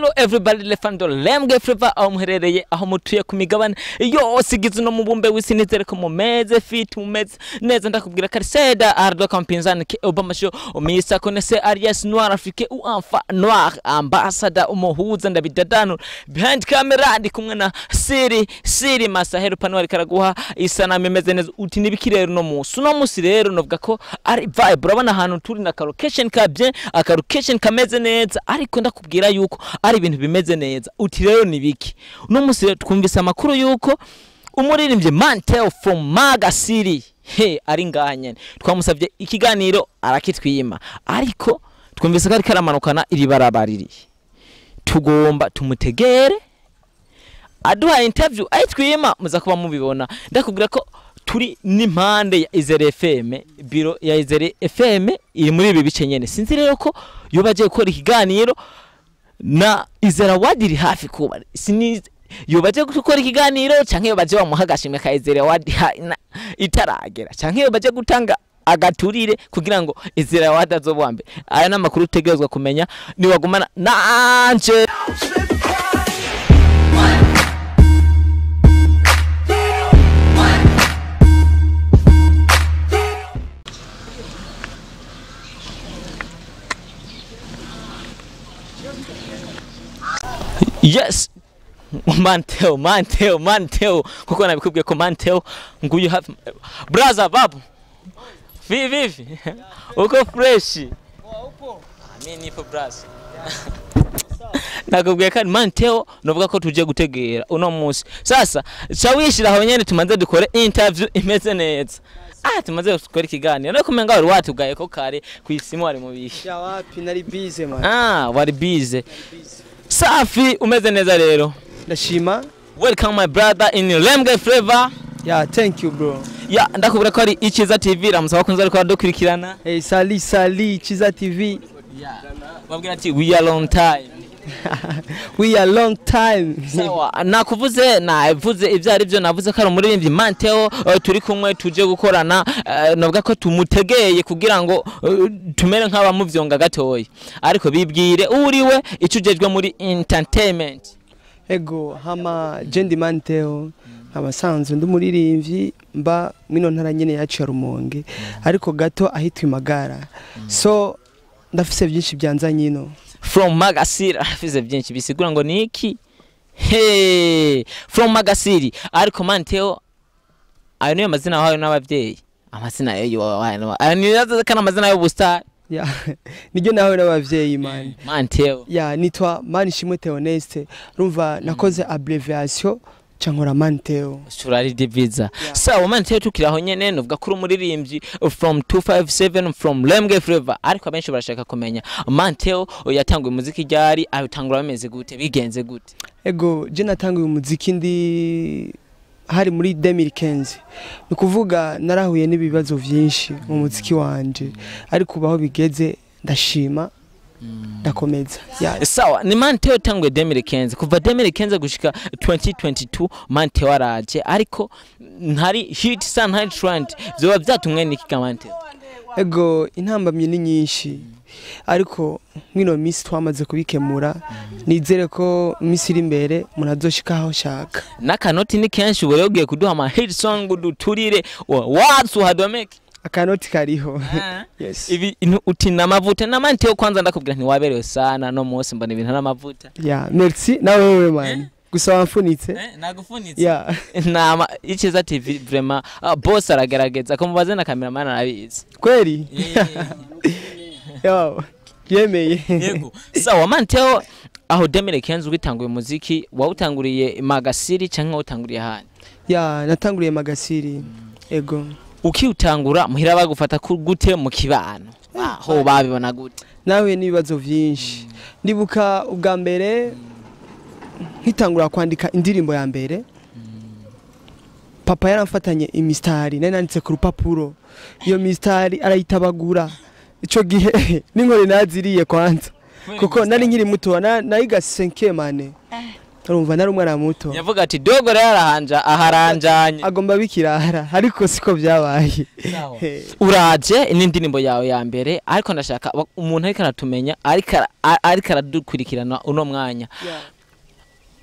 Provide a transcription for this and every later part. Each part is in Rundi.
Hello everybody, lefando lemge flavor aho muherereye aho mutuye ku migabane yose igize no mubumbe w'isi nizere ko mumeze fit mumeze neza ndakubwira kariseda ardo kampinzani ke Obama show umisa connaissez Arias Noir Afrique ou enfant noir ambassador umuhuza ndabidadano behind camera ndi kumwe na Siri Masahero Panwari karaguha isana imeze neza uti nibikirero no musi no musi rero novuga ko ari vibe urabona ahantu turi na location ka bien aka location kameze neza ariko ndakubwira yuko ari ibintu bimeze neza uti rero nibiki no musi twumvise amakuru yuko umuririmbye Theo from Magasiri ari ngahanyene twamusavye ikiganiro arakitwima ariko twumvise ko ari karamanukana iri barabariri tugomba tumutegere aduha interview ayitwima muza kuba mubibona ndakubwira ko turi n'impande ya Izere FM biro ya Izere FM iri muri ibi bice nyene sinzi rero ko yobaje gukora ikiganiro na Izere Award iri hafi kuba sinize yobaje gukora ikiganiro canke yobaje bamuha agashimwe ka Izere Award itaragera canke yobaje gutanga agaturire kugira ngo Izere Award azobwambe aya namakuru utegerezwa kumenya ni wagumana nanje. Yes, Theo. Kuko nabikubwiye ko Theo nguyu hafi brother babu. Vivi. Uko fresh. Uko. Mimi nipo brother. Nakubwiye kandi Theo novuga ko tuje gutegera uno munsi. Sasa cawishira aho nyene tumanze dukore interview imeze neza. Tumaze gukora ikiganiro no kumenga wari watugaye ko kare kwisimu wari mubishi. Ya wapi nari busy man. Wari busy. Safi umeze neza rero. Ndashima. Welcome my brother in Lemge Flavor. Yeah, thank you bro. Yeah, ndakubwira ko ari Iciza Tv ramusaba kunza ariko adukurikirana. Hey sali Iciza TV. Yeah. Babwira ati we are long time. We are long time. Sawa, nakuvuze navuze ivyo ari byo navuze ko ari umuririmbyi Theo turi kumwe tuje gukorana novuga ko tumutegeye kugira ngo tumere nk'aba muvyonga gatoyi ariko bibwire uriwe icujejwe muri entertainment. Ego hama jendi Theo abasanzwe ndumuririmbyi mba mwino ntara nyene yacu ya Rumonge ariko gato ahitwa Magara so ndafise byinshi byanzanye ino from Magasiri afise byinshi bisigura ngo niki from Magasiri ariko Theo ayo niyo mazina yawe n'abavyeyi amazina yayo ayo niyo kana amazina yo bustar ya nijyo nawe n'abavyeyi man Theo ya nitwa Manishimwe Theoneste rumva nakoze abbreviation chankora Theo surari diviza sawa Theo tukiraho nyene novuga kuri umuririmbyi from 257 from Lemge Flavor ariko abenshi barashaka kumenya Theo yatanguye umuziki ryari ayutangura bameze gute bigenze gute. Ego je natanguye umuziki ndi hari muri 2015 nukuvuga narahuye n'ibibazo byinshi mu muziki wanje ariko baho bigeze ndashima ndakomeza. Sawa ni Theo tanguye 2015 kuva 2015 gushika 2022 Theo araje ariko ntari hit sana high trend byoba byatumwe niki ka Theo. Ego intambamye ni nyinshi ariko mwino misi twamaze kubikemura nizere ko misi iri imbere munazoshikaho shaka nakanoti ni kenshi bore ugiye kuduha ama hit song duturire what's hadomeke akanoti kariho. Yes ibi utina amavuta na Theo kwanza ndakubwira nti waberewe sana no munsi mbona ibintu n'amavuta. Merci nawe wewe man gusa wamfunitse. Nagufunitse nama Iciza TV vraiment boss aragerageza ko mubaze na cameraman arabizi kweli. Yo yemeye. Yego sawa Theo aho 2015 ugitanguye umuziki wawutanguriye Magasiri canke wawutanguriye hane? Natanguriye Magasiri. Ego ukiutangura muhira bagufata gute mu kibano aho babibona gute? Nawe nibibazo byinshi ndibuka ubwa mbere nkitangura kwandika indirimbo ya mbere papa yaramfatanye imistari nanditse ku rupapuro iyo mistari arayitabagura ico gihe ninkore naziriye kwanza kuko nari nkiri muto nayiga 5e mane urumva nari umwana muto yavuga ati dogo rero aharanjanye agomba bikirara ariko siko byabaye uraje n'indirimbo yawe ya mbere ariko ndashaka umuntu ariko aratumenya ariko aradukurikirana uno mwanya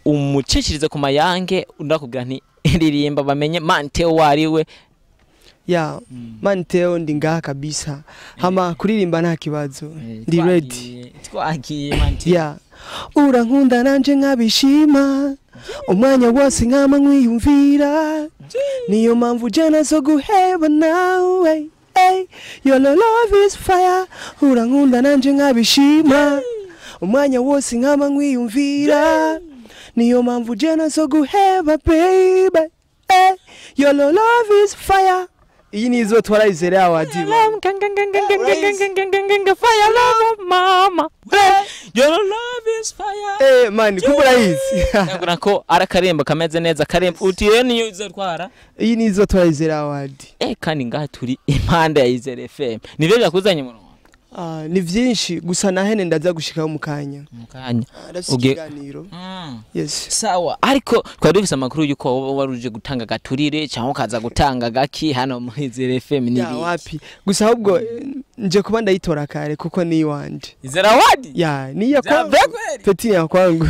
umucishirize ku mayange ndakubwira nti iririmba bamenye Theo wariwe ya Theo ndi ngaha kabisa hama kuririmba nta kibazo ndi ready twagiye Theo ya urankunda nanje nkabishima umwanya wose nkama nkwiyumvira niyo mpamvu jana zo guheba nawe your love is fire urankunda nanje nkabishima umwanya wose nkama nkwiyumvira niyo mpamvu jana zo guheba baby your love is fire iyi nizo twara Izere Award fire love mama your love is fire man kubura hizi ngura ko arakaremba kameze neza karemba utiye niyo izotwara iyi nizo twara Izere Award kandi ngaha turi impande ya Izere FM nivyo yakuzanye mu ni vyinshi gusa nahene ndaza gushikaho mukanya ugeganiro yes sawa ariko twari dufise amakuru yuko waruje gutanga gaturire cyangwa kaza gutanga gaki hano muri Izere FM ni wapi gusa ahubwo nje kuba ndayitora kare kuko ni wanje Izere Award ya ni ya kwa peti ya kwangu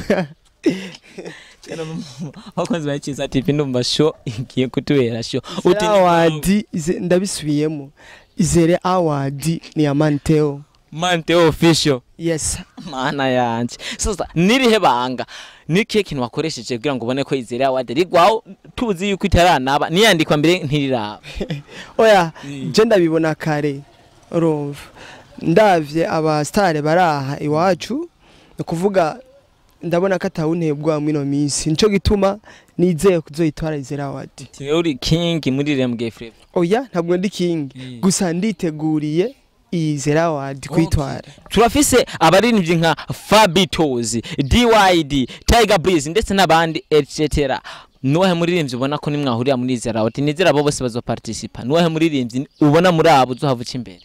abakunzi ba Iciza TV ndumva show igiye kutubera show Izere Award ndabisubiyemo Izere Award ni ya Theo official yes mana yanje sasa nirihe banga nikiye kintu wakoresheje kugira ngo ubone ko Izere Award rigwaho tuzi yuko itaranaba niyandikwa mbere ntiriraba oya je ndabibona kare urumva ndavye aba star baraha iwacu kuvuga ndabona ko atawuntebwa mwino minsi nico gituma nizeye kuzoyitwara Izere Award uri king muri Lemge Flavor oya ntabwo ndi king gusa nditeguriye Izere Award kwitwara turafise abaririmbyi nka Fabitos DYD Tiger Breeze ndetse n'abandi etc nuwahe muririmbyi ubona ko nimwahurira muri Izere Award nizera abo bose bazoparticipa nuwahe muririmbyi ubona muri abo uzohavuca imbere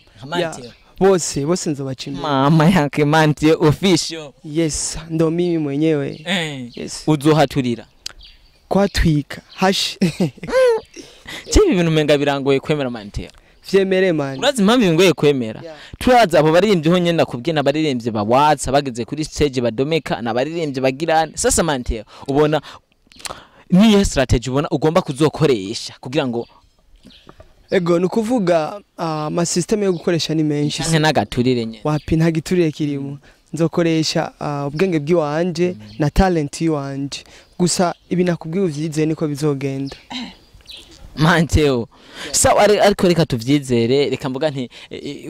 bose nzobaca imbere mama yake Theo official yes ndo mimi mwenyewe yes uzohaturira kwatwika hash Chibi ibintu menga birangoye kwemera Theo vyemere man urazi impamvu bingoye kwemera turaza abo baririmbyi ho nyenda kubwira abaririmbyi bawatsa bageze kuri stage badomeka nabaririmbyi bagirana sasa Theo ubona niye strategy ubona ugomba kuzokoresha kugira ngo ego nukuvuga ama system yo gukoresha ni menshi cyane nagaturire nye wapi nta giturire kirimo nzokoresha ubwenge bw'iwanje na talent yiwanje gusa ibi nakubwiye uvyizeye niko bizogenda Theo sawa ariko reka tuvyizere reka mvuga nti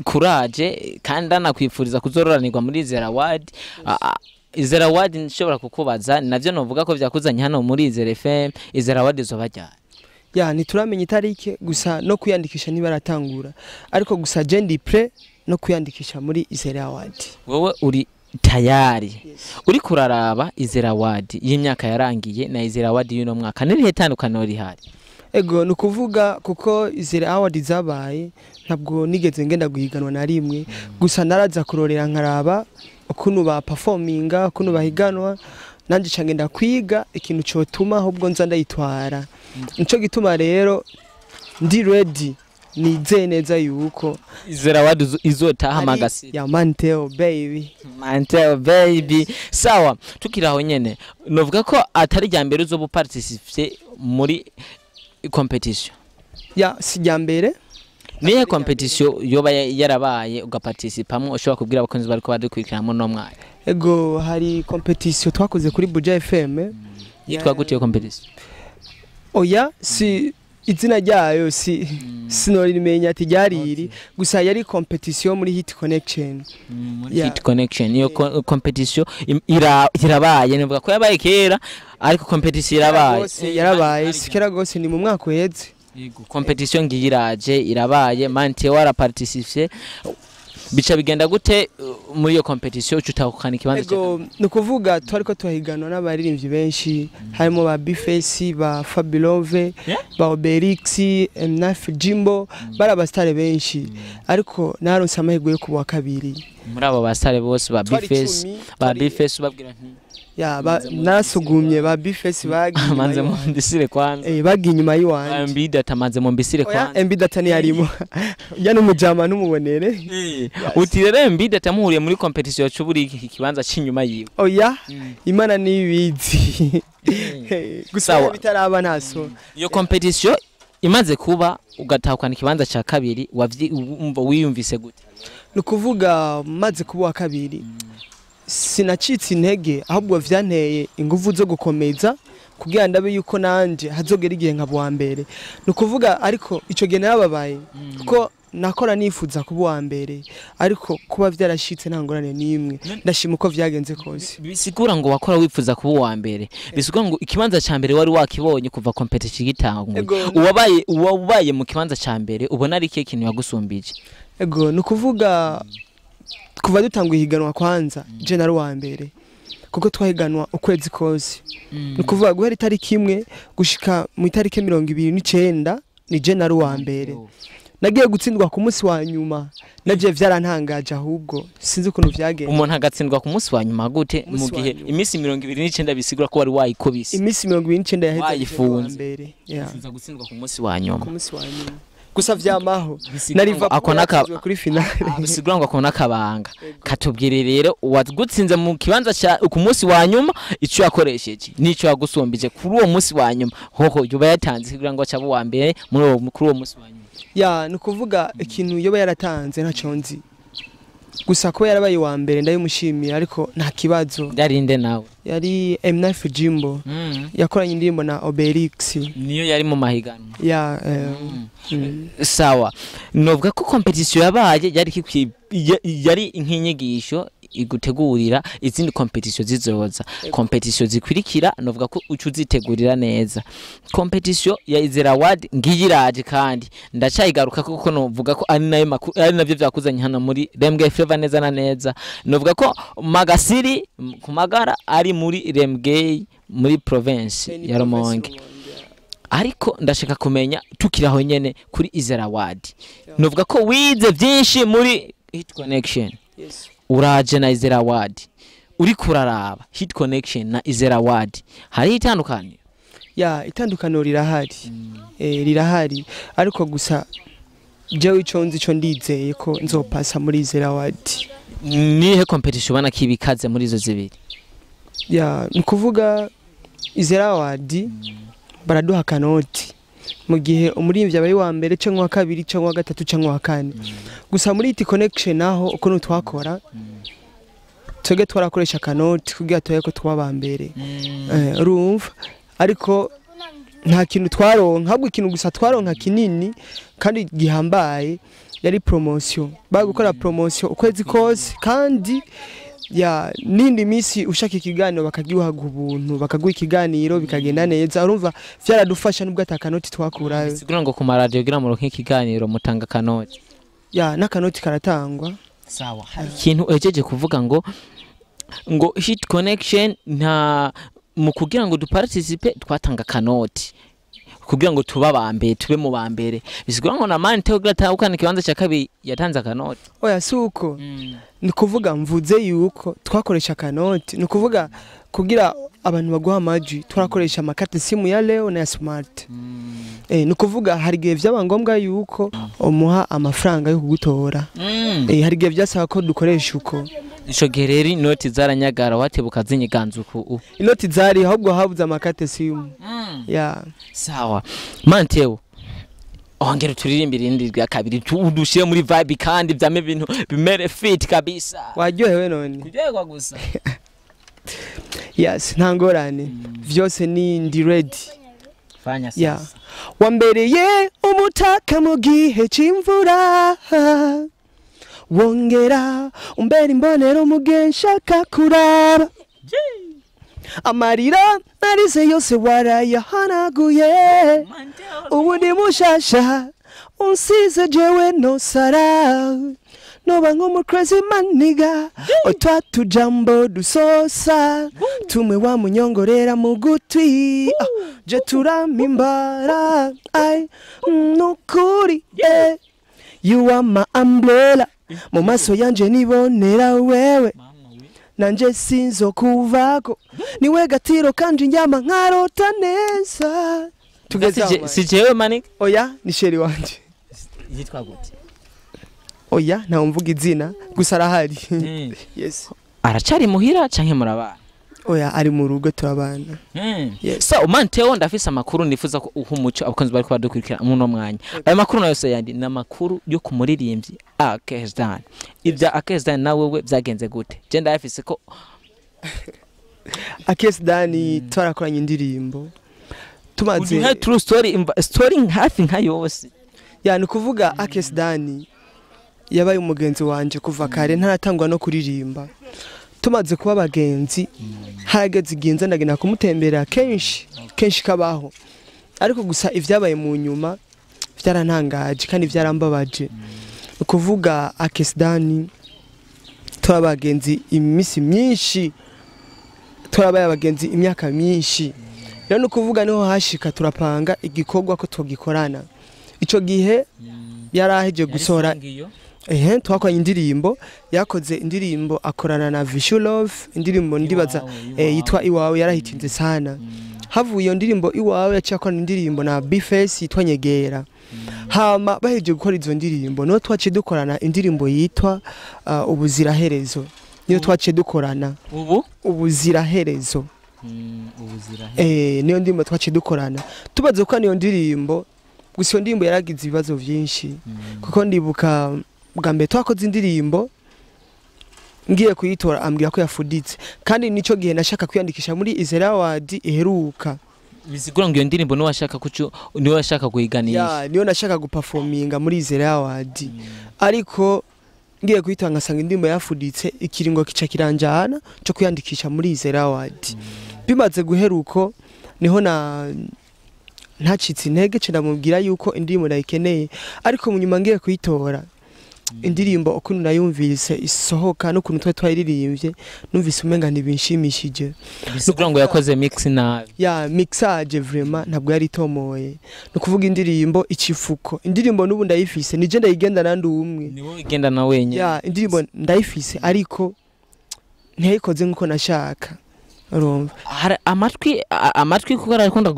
courage kandi anakwifuriza kuzororanirwa muri Izere Award Izere Award nshobora kukubaza navyo novuga ko vyakuzanye hano muri Izere FM Izere Award izobajya ya nituramenya itarike gusa no kuyandikisha nibaratangura ariko gusa je ndi pre no kuyandikisha muri Izere Award wowe uri tayari uri kuraraba Izere Award y'imyaka yarangiye na Izere Award y'uno mwaka nirihe tandukano rihari ego nukuvuga kuko Izere Award zabaye ntabwo nigeze ngenda guhiganwa na rimwe gusa naraza kurorera nkaraba ukuntu ba performinga ukuntu bahiganwa nanje cangenda kwiga ikintu cyotuma ahubwo nza ndayitwara nico gituma rero ndi ready nizeye neza yuko Izere Award izotaha magasi ya Theo baby Theo baby sawa tukiraho nyene novuga ko atari rya mbere uzo participate muri competition ya sijambere niye competition yoba yarabaye ugaparticipamo ushobora kubwira abakunzi bariko badukurikiramo no mwanya ego hari competition twakoze kuri Buja FM yitwa gute yo competition oya si izina ryayo sinorimenya ati ryariri gusa yari competition muri Hit Connection Hit Connection iyo competition irabaye nivuga ko yabaye kera ariko competition yarabaye sikera gose ni mu mwaka uheze competition ngiraje irabaye Theo ara participer bica bigenda gute muri iyo competition utakukana ikibanza cyane nukuvuga twariko tuhiganwa n'abaririmbyi benshi harimo ba Bface ba Fabilove ba Oberix Mnaf Jimbo bara star benshi ariko naronse amahirwe yo kuba kabiri muri abo basare bose ba Bface babwira nti nasugumye ba bifesi bagiye manze mu mbisire kwanza bagiye inyuma yiwanje MB data manze mu mbisire kwanza MB data ni yarimo ya numujama numubonere uti rero MB data muhuriye muri competition cuburi iki kibanza cinyuma yiwe oya imana nibizi gusa bitaraba naso iyo competition imaze kuba ugatahukana ikibanza ca kabiri wiyumvise gute nukuvuga maze kuba wa kabiri sinacitse intege ahubwo vyanteye ingufu zo gukomeza kugira ndabe yuko nanje hazogera igihe nka bwa mbere nukuvuga ariko ico gihe narababaye kuko nakora nifuza kuba wa mbere ariko kuba vyarashitse ntangorane nimwe ndashima uko vyagenze kose bisigura ngo wakora wifuza kuba wa mbere bisigura ngo ikibanza ca mbere wari wakibonye kuva competition gitangwe uwabaye mu kibanza ca mbere ubona ari kihe kintu yagusumbije ego nukuvuga kuva dutanguye higanwa kwanza je nari wa mbere kuko twahiganwa ukwezi kose nukuvuga guhera itariki imwe gushika mu itariki 29 ni je nari wa mbere nagiye gutsindwa ku munsi wa nyuma naje vyarantangaje ahubwo sinzi ukuntu vyagenze umuntu agatsindwa ku munsi wa nyuma gute mu gihe imisi 29 bisigura ko wari wayikobise imisi 29 yaheze wayifunze sinza gutsindwa ku munsi wa nyuma gusa vyamaho nariva kuri finale bisigura ngo akona kabanga katubwire rero wagutsinze mu kibanza cya ku munsi wa nyuma ico yakoresheje nico yagusumbije kuri uwo munsi wa nyuma hoho yuba yatanze kugira ngo acabe wa mbere kuri uwo munsi wa nyuma nukuvuga ikintu yoba yaratanze ntaco nzi gusa ko yarabaye wa mbere ndayimushimiye ariko nta kibazo yarinde nawe yari M9 Jimbo yakoranye indirimbo na Obelix niyo yari mu mahiganwa sawa novuga ko competition yabaye yari inkinyigisho igutegurira izindi competition zizoza competition zikwirikira novuga ko ucuzitegurira neza competition ya Izere Award ngiyiraje kandi ndacayigaruka kuko novuga ko ari navyo vyakuzanye hano muri Remge Flavor neza na neza novuga ko Magasiri kumagara ari muri Remge muri province ya Rumonge ariko ndashaka kumenya tukiraho nyene kuri Izere Award novuga ko wize vyinshi muri Hit Connection uraje na Izere Award uri kuraraba Hit Connection na Izere Award hari itandukaniro itandukaniro rirahari ariko gusa jewe ico nzi ico ndizeye ko nzopasa muri Izere Award nihe competition bana kibikaze muri izo zibiri nukuvuga Izere Award baraduha kanoti mu gihe umuririmbyi abari wa mbere cyangwa wa kabiri cyangwa wa gatatu cyangwa wa kane gusa muri Hit Connection naho uko twakora twege twarakoresha kanoti kugira toye ko twaba mbere urumva ariko nta kintu twaronka ahubwo ikintu gusa twaronka kinini kandi gihambaye yari promotion bagukora promotion ukwezi kose kandi nindi misi ushaka ikiganiro bakagiha ubuntu bakaguha ikiganiro bikagenda neza urumva vyaradufasha nubwo atakanoti twakurayo sigura ngo ku radio gira mu nk'ikiganiro mutanga kanoti n'akanoti karatangwa sawa ikintu ejeje kuvuga ngo Hit Connection nta mu kugira ngo duparticipe twatanga kanoti kugira ngo tuba bambere tube mu bambere bisigura ngo na man theo gratahukana kibanza cya kabiri yatanze kanoti oya suko ni kuvuga mvuze yuko twakoresha kanoti ni kuvuga kugira abantu baguha amaji twakoresha amakarte simu ya Leo na smart ni kuvuga hari gihe vyabangombwa yuko umuha amafaranga yo kugutora hari gihe vyasaba ko dukoresha uko ico gereri inoti zaranyagara watebuka zinyiganza uko inoti zari ahubwo habuze amakarte simu sawa man theo ongera turirimbira indi rya kabiri udushire muri vibe kandi vyame ibintu bimere fit kabisa waryohewe none kujegwa gusa ntangorane vyose ni ndi ready fanya sasa wambereye umutaka mu gihe c'imvura wongera umbera imbonero mugensha kakuraba amarira narize yose warayahanaguye ubu ndi mushasha unsize jewe no sara noba nk'umu crazy maniga otwa tujambo dusosa tumwe wa munyongorera mu gutwi je turamimbara ai nukuri you are my umbrella mu maso yanje nibonera wewe nanje sinzo kuvako niwe gatiro kandi njyama nkarota neza tugeze si jewe manika oya ni sheri wanje yitwa gute oya nta mvuga izina gusa arahari yes aracari muhira canke murabana oya ari mu rugo turabana yes so man Theo ndafise amakuru nifuza ko umuco abakunzi bari kwadukurikira muno mwanya ayo makuru nayo se yandi na makuru yo kumuririmbyi Akes Don ibya Akes Don nawe we byagenze gute je ndafise ko Akes Don twarakoranye indirimbo tumaze nka true story hafi nka yose yani kuvuga Akes Don yabaye umugenzi wanje kuva kare ntaratangwa no kuririmba tumaze kuba abagenzi hageze igenza ndagenda kumutembera kenshi kabaho ariko gusa ivyabaye mu nyuma vyarantangaje kandi vyarambabaje kuvuga Akes Don turabagenzi imisi myinshi turabaye abagenzi imyaka myinshi rero no kuvuga niho hashika turapanga igikorwa ko tugikorana ico gihe yaraheje gusora twakoranye indirimbo yakoze indirimbo akorana na Visual Love indirimbo ndibaza yitwa Iwawe yarahitinze sana havuye iyo ndirimbo Iwawe yacakorana indirimbo na Bface yitwa Nyegera hama baheje gukora izo ndirimbo no twace dukorana indirimbo yitwa Ubuziraherezo niyo twace dukorana Ubuziraherezo niyo ndirimbo twace dukorana tubaze ko niyo ndirimbo gusa iyo ndirimbo yaragize ibibazo byinshi kuko ndibuka bwa mbere twakoze indirimbo ngiye kuyitora ambwira ko yafuditse kandi nico gihe nashaka kwiyandikisha muri Izere Award iheruka bisigura ngo iyo ndirimbo no washaka kuco niyo washaka kuyiganisha niyo nashaka guperforminga muri Izere Award ariko ngiye kuyitora ngasanga indirimbo yafuditse ikiringo kica kiranjana cyo kwiyandikisha muri Izere Award bimaze guheruko niho ntacitse intege cyo ndamubwira yuko indirimbo ndayikeneye ariko mu nyuma ngiye kuyitora indirimbo ukuntu nayumvise isohoka no kuntu twa twayiririmbye numvise umenga ntibinshimishije bisigura ngo yakoze mix nabi mixage vraiment ntabwo yari tomoye no kuvuga indirimbo ikifuko indirimbo nubu ndayifise nije ndayigenda nandi umwe niwo igenda na wenye indirimbo ndayifise ariko ntayikoze nkuko nashaka urumva amatwi kuko arakunda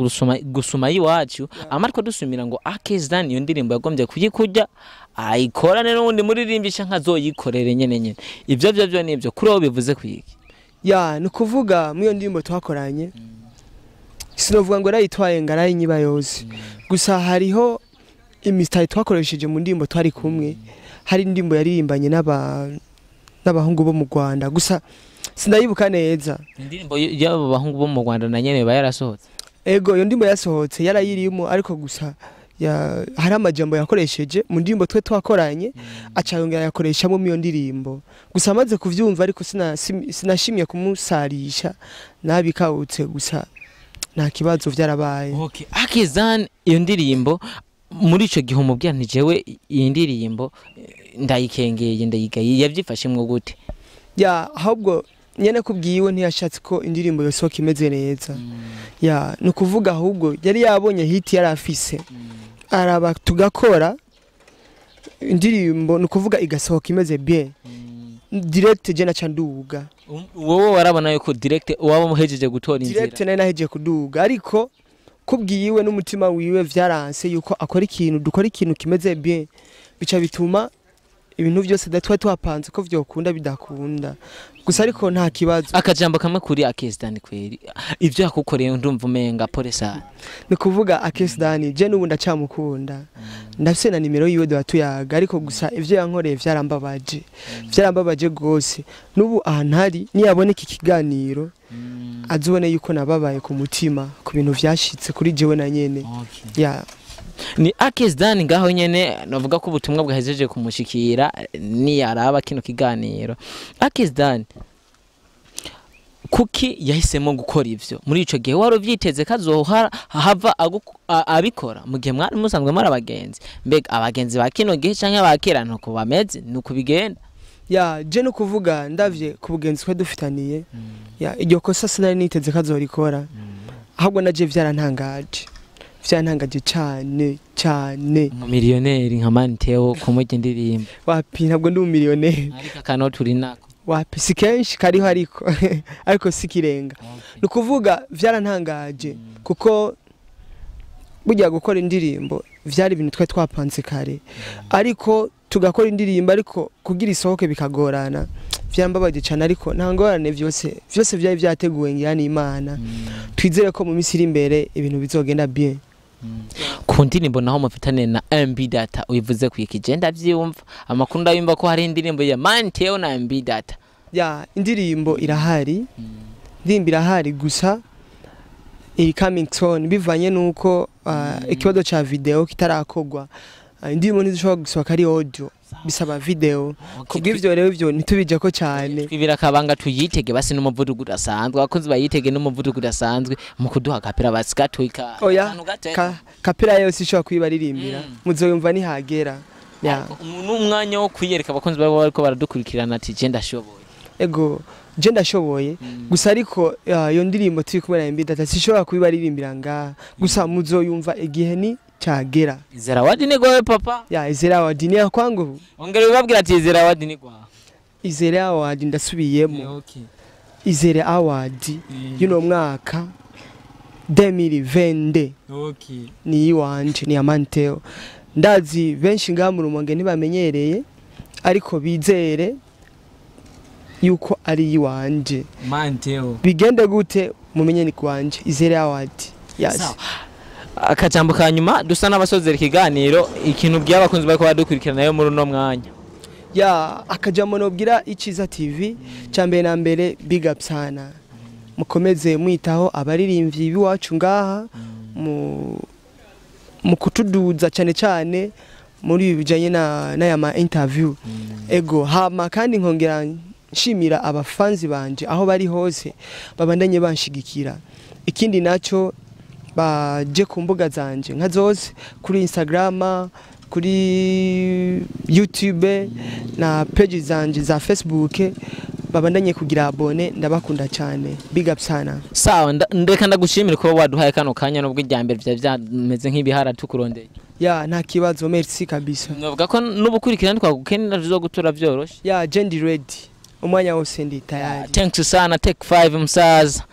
gusuma yiwacu amatwi dusumira ngo Akes Don iyo ndirimbo yagombye kuyikurya ayikorane n'undi muririmbisha nkazoyikorere nyene ivyo byo nibyo kuri aho bivuze kwiki ni kuvuga mu iyo ndirimbo twakoranye sinovuga ngo yarayitwaye ngaraye nyiba yose gusa hariho imistari twakoresheje mu ndirimbo twari kumwe hari indirimbo yaririmbanye n'abahungu bo mu Rwanda gusa sindayibuka neza indirimbo y'abo bahungu bo mu Rwanda na nyene bayarasohotse ego iyo ndirimbo yasohotse yarayirimo ariko gusa hari amajambo yakoresheje mu ndirimbo twe twakoranye acayongera yakoreshamo mu iyo ndirimbo gusa amaze kuvyumva ariko sinashimye kumusarisha nabikawutse gusa nta kibazo vyarabaye Akes Don iyo ndirimbo muri ico gihe umubwira nti jewe iyi ndirimbo ndayikengeye ndayigaye yavyifashimwe gute ahubwo nyene kubwiwe ntiyashatse ko indirimbo yosohoka imeze neza no kuvuga ahubwo yari yabonye hit yari afise araba tugakora indirimbo no kuvuga igasohoka imeze bien direct je naca nduga wowe warabona yuko direct waba muhejeje gutora inzira direct nayo nahejeje kuduga ariko kubwiwe n'umutima wiwe vyaranse yuko dukora ikintu kimeze bien bica bituma ibintu byose datwa twapanze ko vyokunda bidakunda gusa ariko nta kibazo akajambo kamwe kuri Akes Don kweri ivyo yakukoreye ndumva umenga polisa ni kuvuga Akes Don je n'ubu ndacamukunda ndafise na nimero yiwe datuyaga ariko gusa ivyo yankoreye vyarambabaje gose n'ubu ahantari niyaboneka ikiganiro azobone yuko nababaye ku mutima ku bintu vyashitse kuri jewe na nyene ni Akes Don ngaho nyene novuga ko ubutumwa bwahejeje kumushikira ni yaraba kino kiganiro Akes Don kuki yahisemo gukora ivyo muri ico gihe waro vyiteze kazohara hava abikora mu gihe mwari musanzwe mara abagenzi mbega abagenzi ba kino gihe canke abakera ntuko bameze nuko bigenda je no kuvuga ndavye ku bugenzi twe dufitaniye iryo kosa sinari niteze kazorikora ahubwo naje vyarantangaje cyane umumiliyoneri nka man Theo kumujye ndirimbo wapi ntabwo ndi umumiliyoneri ariko kano turi nako wapi si kenshi kariho ariko sikirenga nukuvuga vyarantangaje kuko burya gukora indirimbo vyari ibintu twe twapanze kare ariko tugakora indirimbo ariko kugira isohoke bikagorana vyambabaje cyane ariko ntangorane vyose vyari vyateguwe ngira n'Imana twizere ko mu misiri imbere ibintu bizogenda bien. Ku ndirimbo naho mufitane na MB Data uyivuze kwikigenda vyumva amakuru ndabimba ko hari indirimbo ya Theo na MB Data ya indirimbo irahari ndimbi irahari gusa iri coming soon bivanye nuko ikibazo cha video kitarakogwa indirimbo nizishobora gusohoka ari audio bisaba video kubw'ivyo rero ivyo nitubije ko cyane twibira kabanga tuyitege basi n'umuvuduko udasanzwe abakozi bayitege n'umuvuduko udasanzwe mu kuduha kapera basikatoika kapera yose ishobora kuyibaririmbira muzoyumva ni hagera n'umwanya wo kwiyereka abakozi babo bariko baradukurikirana ati je ndashoboye ego je ndashoboye gusa ariko iyo ndirimbo turi kumwe na MB Data sishobora kuyibaririmbira nga gusa muzoyumva igihe ni chagera. Izere Award ni gwawe papa? Ya Izere Award ni kwangu. Ongera ubabwira ati Izere Award ni gwawe. Izere Award ndasubiyemo. Okay. Izere Award yuno mwaka 2022. Okay. Ni iwanje ni Theo. Ndazi benshi ngamu rumonge ntibamenyereye ariko bizere yuko ari iwanje. Theo. Bigende gute mumenye ni kwanje Izere Award. Yes. So, akajambo kanyuma dusa n'abasozera ikiganiro ikintu by'abakunzi bako badukurikirana yo muri no mwanya ya akajambo nobwira Iciza Tv cyambere na mbere big up sana mukomeze mwitaho abaririmbyi biwacu ngaha mu kutuduza cyane muri bijanye na ya ma interview ego hama kandi nkongera nshimira abafanzi banje aho bari hose babandanye banshigikira ikindi naco baje ku mbuga zanje nka zose kuri Instagram kuri YouTube na page zanje za Facebook babandanye kugira abone ndabakunda cyane big up sana sawa ndeka ndagushimira ko waduhaye kano kanya nubwo ijyambere byameze nk'ibihara tukurondeye ya nta kibazo merci kabisa novuga ko nubukurikirana twagukenera zo gutura byoroshe ya jendi ready umwanya wose ndi tayari thanks sana take 5 msaza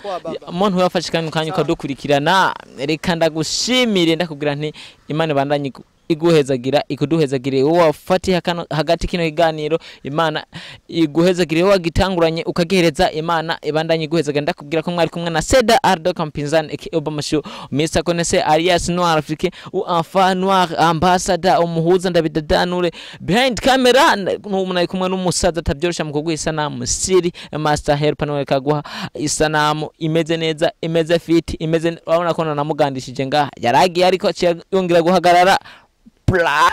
umuntu wafashe kanya ukanya ukadukurikirana reka ndagushimire ndakubwira nti Imana bandanye iguhezagira ikuduhezagire wowe wafatiye hagati kino kiganiro Imana iguhezagire wowe gitanguranye ukagihereza Imana ibandanye iguhezagira ndakubwira ko mwari kumwe na Seda Ardo Kampinzani Obama Show Mr Konese alias Noir Afrique ou enfant noir ambassador umuhuza ndabidadanure behind camera n'umuntu kumwe n'umusaza tabyorosha mu kugwa isanamu siri master helper nawe kaguha isanamu imeze neza imeze fit imeze urabona ko namugandishije ngaha yaragiye ariko yongera guhagarara Blah.